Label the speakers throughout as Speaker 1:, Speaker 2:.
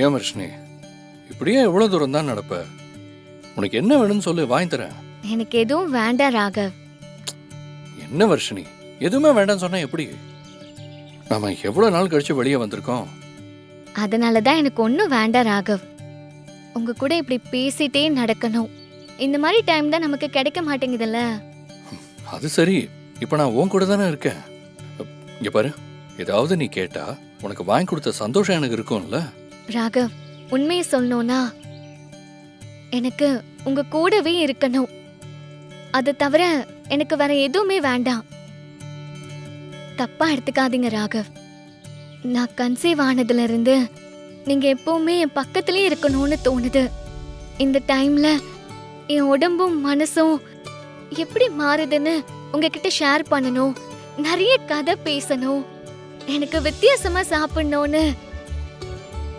Speaker 1: ஏன் வர்ஷினி, இப்படியே எவ்வளவு தூரம் தான் நடப்ப? உனக்கு என்ன வேணும்னு சொல்லு, வாங்கி தரேன்.
Speaker 2: எனக்கு எதுவும் வேண்டாம் ராகவ்.
Speaker 1: என்ன வர்ஷினி, எதுவுமே வேண்டாம்னு சொன்னா எப்படி? நாம எவ்வளவு நாள் கழிச்சு வெளியே வந்திருக்கோம்.
Speaker 2: அதனாலதான் எனக்கு ஒன்னும் வேண்டாம் ராகவ். உங்க கூட இப்படி பேசிட்டே நடக்கணும். இந்த மாதிரி டைம் தான் நமக்கு கிடைக்க மாட்டேங்குதுல்ல.
Speaker 1: அது சரி, இப்ப நான் உன் கூட தானே இருக்கேன். இங்க பாரு, ஏதாவது நீ கேட்டா உனக்கு வாங்கி கொடுத்த சந்தோஷம் எனக்கு இருக்கும்ல.
Speaker 2: ராகவ், உண்மையை சொல்லணும்னா எனக்கு உங்க கூடவே இருக்கணும். அது தவிர எனக்கு வேற எதுவுமே வேண்டாம். தப்பா எடுத்துக்காதீங்க ராகவ். நான் கன்சீவ் ஆனதுல இருந்து நீங்க எப்பவுமே என் பக்கத்துலயே இருக்கணும்னு தோணுது. இந்த டைம்ல என் உடம்பும் மனசும் எப்படி மாறுதுன்னு உங்ககிட்ட ஷேர் பண்ணணும். நிறைய கதை பேசணும். எனக்கு வித்தியாசமா சாப்பிடணும்னு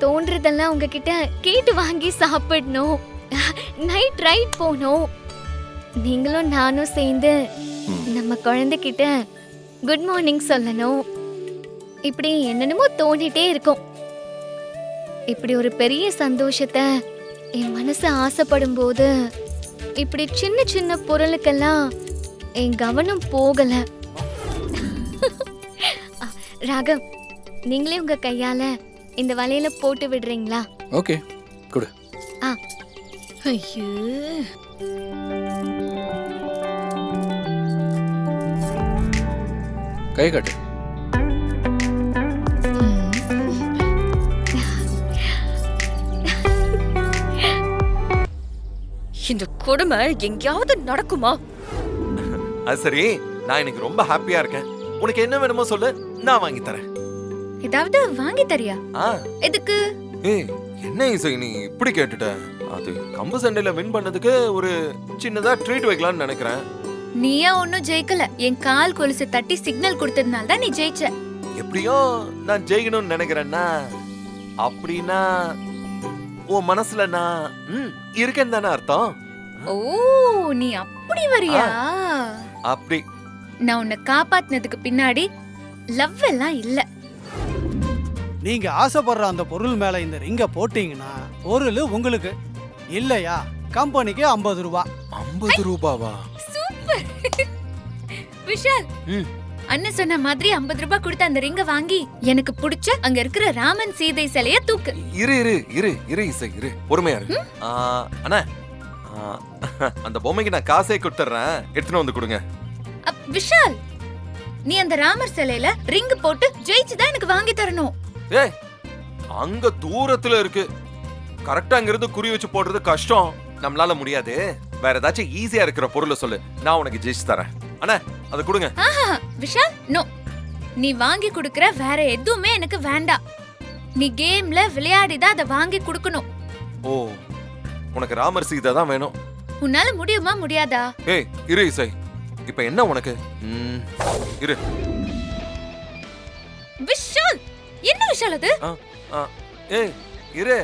Speaker 2: தோன்றதெல்லாம் உங்ககிட்ட கேட்டு வாங்கி சாப்பிடணும். நைட் ரைட் போகணும். நீங்களும் நானும் சேர்ந்து நம்ம குழந்தைகிட்ட குட் மார்னிங் சொல்லணும். இப்படி என்னென்னமோ தோண்டிட்டே இருக்கும். இப்படி ஒரு பெரிய சந்தோஷத்தை என் மனசு ஆசைப்படும் போது இப்படி சின்ன சின்ன பொருளுக்கெல்லாம் என் கவனம் போகல. ராகவ், நீங்களே உங்க கையால இந்த வலையில போட்டு விடுறீங்களா?
Speaker 1: ஓகே, குடு.
Speaker 3: ஐயோ,
Speaker 1: கை காட்டு.
Speaker 3: இந்த கொடுமை எங்கேயாவது நடக்குமா?
Speaker 4: அது சரி, நான் இன்னைக்கு ரொம்ப ஹாப்பியா இருக்கேன். உனக்கு என்ன வேணுமோ சொல்லு, நான் வாங்கி தரேன்.
Speaker 3: ஏதாவது வாங்கி தரியா? எதுக்கு?
Speaker 4: ஏய், என்ன இசை நீ இப்படி கேட்டுட்ட? அது கம்பு சண்டையில வின் பண்ணதுக்கு ஒரு சின்னதா ட்ரீட் வைக்கலாம்னு நினைக்கிறேன்.
Speaker 3: நீயா ஒன்னும் ஜெயிக்கல. என் கால் கொலுசு தட்டி சிக்னல் கொடுத்ததுனால தான் நீ ஜெயிச்ச.
Speaker 4: எப்படியோ நான் ஜெயிக்கணும்னு நினைக்கிறேன்னா, அப்படின்னா உன் மனசுல நான் இருக்கேன்னு தானே அர்த்தம்.
Speaker 3: ஓ, நீ அப்படி வரியா?
Speaker 4: அப்படி
Speaker 3: நான் உன்னை காப்பாத்தினதுக்கு பின்னாடி லவ் எல்லாம் இல்ல.
Speaker 5: நீங்க ஆசைப்படுற அந்த பொருள் மேல இந்த ரிங்க போட்டீங்கன்னா பொருள் உங்களுக்கு இல்லையா? கம்பெனிக்கு 50 ரூபாய்.
Speaker 4: 50 ரூபாவா?
Speaker 3: சூப்பர் விஷால், அண்ணன் சொன்ன மாதிரி 50 ரூபாய் கொடுத்து அந்த ரிங்க வாங்கி எனக்கு பிடிச்ச அங்க இருக்கிற ராமன் சீதை சிலைய தூக்கு.
Speaker 4: இரு இரு இரு இரு இசை இரு, பொறுமையா இரு. அண்ணா, அந்த பொம்மைக்கு நான் காசே கொடுத்துறேன், எடுத்துன்னு வந்து கொடுங்க.
Speaker 3: விஷால், நீ அந்த ராமர் சிலையில ரிங் போட்டு ஜெயிச்சுதான் எனக்கு வாங்கி தரணும்.
Speaker 4: ஏய், அங்க தூரத்துல இருக்கு. கரெக்டா அங்க இருந்து குறி வச்சு போடுறது கஷ்டம், நம்மளால முடியாது. வேற ஏதாச்சும் ஈஸியா இருக்கிற பொருளை சொல்லு, நான் உனக்கு ஜெயிச்சு தரேன். அண்ணா, அதை கொடுங்க.
Speaker 3: விஷால், நோ, நீ வாங்கி கொடுக்கற வேற எதுவுமே எனக்கு வேண்டாம். நீ கேம்ல விளையாடிதான் அதை வாங்கி கொடுக்கணும்.
Speaker 4: ஓ, உனக்கு ராமர் சீதை தான் வேணும்.
Speaker 3: உன்னால முடியுமா முடியாதா?
Speaker 4: ஏய், இரு இசை, இப்ப என்ன உனக்கு? இரு.
Speaker 3: விஷால், என்ன விஷால் அது?
Speaker 4: ஏய், இரு.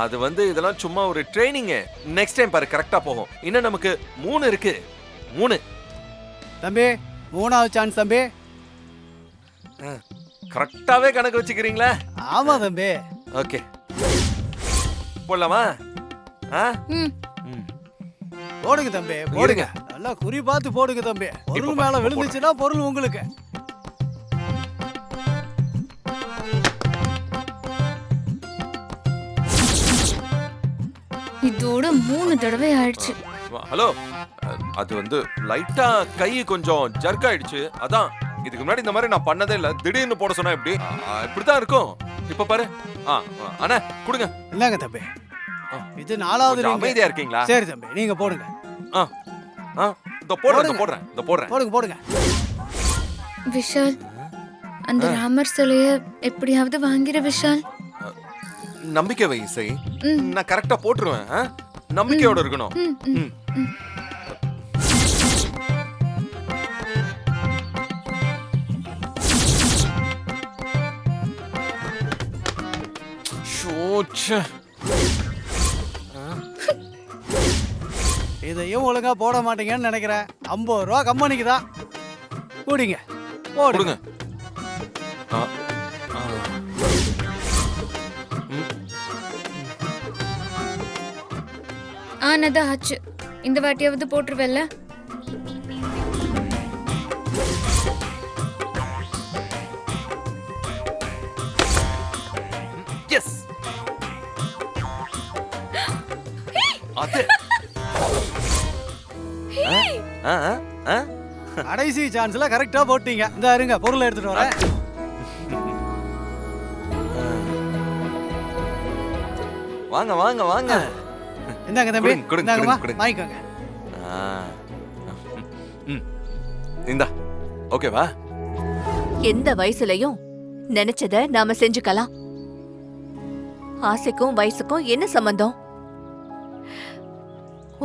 Speaker 4: அது இதெல்லாம் சும்மா ஒரு ட்ரைனிங். நெக்ஸ்ட் டைம் பாரு, கரெக்டா போகும். இன்னும் நமக்கு 3 இருக்கு. 3.
Speaker 5: தம்பி, 3வது சான்ஸ் தம்பி.
Speaker 4: கரெக்டாவே கணக்கு வச்சுக்கிறீங்களா?
Speaker 5: ஆமா தம்பி.
Speaker 4: ஓகே, போடலாமா?
Speaker 5: போடுங்க தம்பி, போடுங்க. நல்லா குறி பார்த்து போடுங்க தம்பி. பொருள் மேல விழுந்துச்சுன்னா பொருள் உங்களுக்கு.
Speaker 3: இதோட 3 தடவை ஆயிடுச்சு.
Speaker 4: ஹலோ, அது லைட்டா கை கொஞ்சம் ஜர்க் ஆயிடுச்சு. அதான், இதுக்கு முன்னாடி இந்த மாதிரி நான் பண்ணதே இல்ல. திடீர்னு போட சொன்னா எப்படி? இப்படித்தான் இருக்கும். இப்ப பாரு. அண்ணா, கொடுங்க.
Speaker 5: இல்லங்க தம்பி, இது 4வது ரிங்.
Speaker 4: அமைதியா இருக்கீங்களா?
Speaker 5: சரி தம்பி, நீங்க போடுங்க.
Speaker 4: இந்த போடுறேன்.
Speaker 5: போடுங்க போடுங்க.
Speaker 3: விஷால், அந்த ராமர் சிலைய எப்படியாவது வாங்கிர விஷால்.
Speaker 4: நம்பிக்கை வை இசை, நான் கரெக்டா போட்டுருவேன். நம்பிக்கையோட இருக்கணும்.
Speaker 5: இதையும் ஒழுங்கா போட மாட்டீங்கன்னு நினைக்கிறேன். 50 ரூபா கம்பெனிக்கு தான். போடுங்க போடுங்க.
Speaker 3: ஆனதா ஆச்சு. இந்த வாட்டியாவது போட்டுருவல்ல?
Speaker 4: எஸ் அது ஆ, ஆ, ஆ.
Speaker 5: கடைசி சான்ஸ்ல கரெக்டா போட்டீங்க. இந்த இருங்க பொருளை எடுத்துட்டு வரேன்.
Speaker 4: வாங்க வாங்க வாங்க.
Speaker 5: இந்தாங்க தம்பி,
Speaker 4: கொடுங்க, கொடுங்க,
Speaker 5: இந்தாங்கம்மா,
Speaker 4: கொடுங்க.
Speaker 5: வாங்கிக்கோங்க.
Speaker 4: ஆ. ம். இந்தா ஓகேவா?
Speaker 6: எந்த வயசுலயும் நினைச்சத நாம செஞ்சுக்கலாம். ஆசைக்கும் வயசுக்கும் என்ன சம்பந்தம்?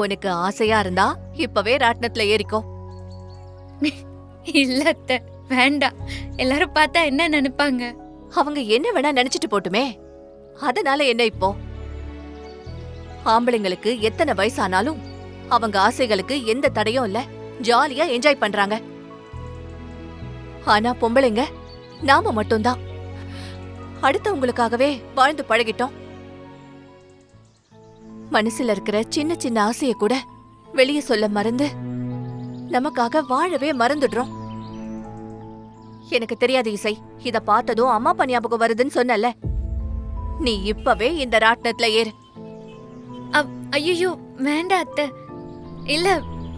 Speaker 6: உனக்கு ஆசையா இருந்தா இப்பவே ராட்டினத்துல ஏறிக்கோ.
Speaker 3: இல்ல அத்தை, வேண்டாம். எல்லாரும் பார்த்தா என்ன நினைப்பாங்க?
Speaker 6: அவங்க என்ன வேணா நினைச்சிட்டு போட்டுமே. அதனால என்ன இப்போ? ஆம்பளைங்களுக்கு எத்தனை வயசானாலும் அவங்க ஆசைகளுக்கு எந்த தடையும் இல்ல. ஜாலியா என்ஜாய் பண்றாங்க. ஆனா பொம்பளைங்க நாம மட்டும்தான் அடுத்தவங்களுக்காகவே வாழ்ந்து பழகிட்டோம். மனசுல இருக்கிற சின்ன சின்ன ஆசைய கூட வெளிய சொல்ல மறந்து நமக்காக வாழவே மறந்துடுறோம். எனக்கு தெரியாது இசை, இத பார்த்ததும் அம்மா அப்பா ஞாபகம் வருதுன்னு சொன்னல. நீ இப்பவே இந்த ராட்டினத்துல ஏறு.
Speaker 3: ஐயோ வேண்டாம் அத்தை. இல்ல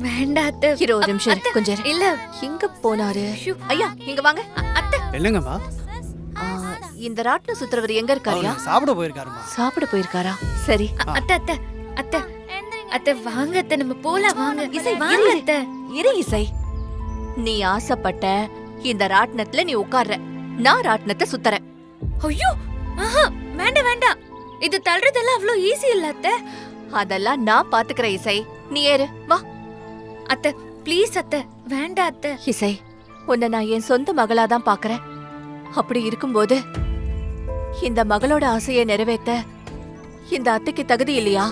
Speaker 3: வேண்டாம் அத்தை.
Speaker 6: இரு ஒரு நிமிஷம் இரு,
Speaker 3: அத்தை,
Speaker 6: கொஞ்சம் இரு.
Speaker 3: இல்ல
Speaker 6: எங்க போனாரு?
Speaker 3: ஐயோ.
Speaker 6: ஐயா இங்க வாங்க.
Speaker 3: அத்தை,
Speaker 5: என்னங்கம்மா?
Speaker 6: ஆ, இந்த ராட்டினம் சுத்துறவர் எங்க இருக்காருயா?
Speaker 5: அவரு சாப்பிட போயிருக்காருமா.
Speaker 6: சாப்பிட போயிருக்காரா? சரி.
Speaker 3: அத்தை அத்தை அத்தை அத்தை வாங்க அத்தை, நம்ம போலாம் வாங்க.
Speaker 6: இசை,
Speaker 3: வாங்க
Speaker 6: இரு.
Speaker 3: அத்தை.
Speaker 6: இரு இசை. நீ ஆசைப்பட்ட இந்த ராட்டினத்துல நீ உட்கார்ற, நான் ராட்டினத்தை சுத்துறேன்.
Speaker 3: ஐயோ ஆஹா, வேண்டாம் வேண்டாம். இது தள்ளுறதெல்லாம் அவ்வளவு ஈஸி இல்ல அத்தை.
Speaker 6: அதெல்லாம் நான் பாத்துக்கிறேன் இசை. நீ ஏறு வா.
Speaker 3: அத்தை ப்ளீஸ் அத்தை, வேண்டாம் அத்தை.
Speaker 6: இசை, உன்னை நான் என் சொந்த மகளாதான் பாக்குறேன். அப்படி இருக்கும்போது இந்த மகளோட ஆசையை நிறைவேத்த இந்த அத்தைக்கு தகுதி இல்லையா?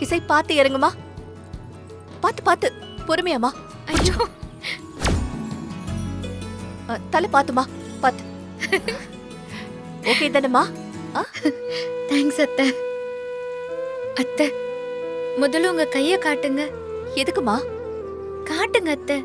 Speaker 6: இசை, பாத்து இறங்குமா. பாத்து பாத்து பொறுமையாமா.
Speaker 3: ஐயோ
Speaker 6: தலை பாத்துமா, பாத்து. ஓகே தானேமா?
Speaker 3: தேங்க்ஸ் அத்தை. அத்தை முதல்ல உங்க கைய காட்டுங்க.
Speaker 6: எதுக்குமா?
Speaker 3: காட்டுங்க அத்தை.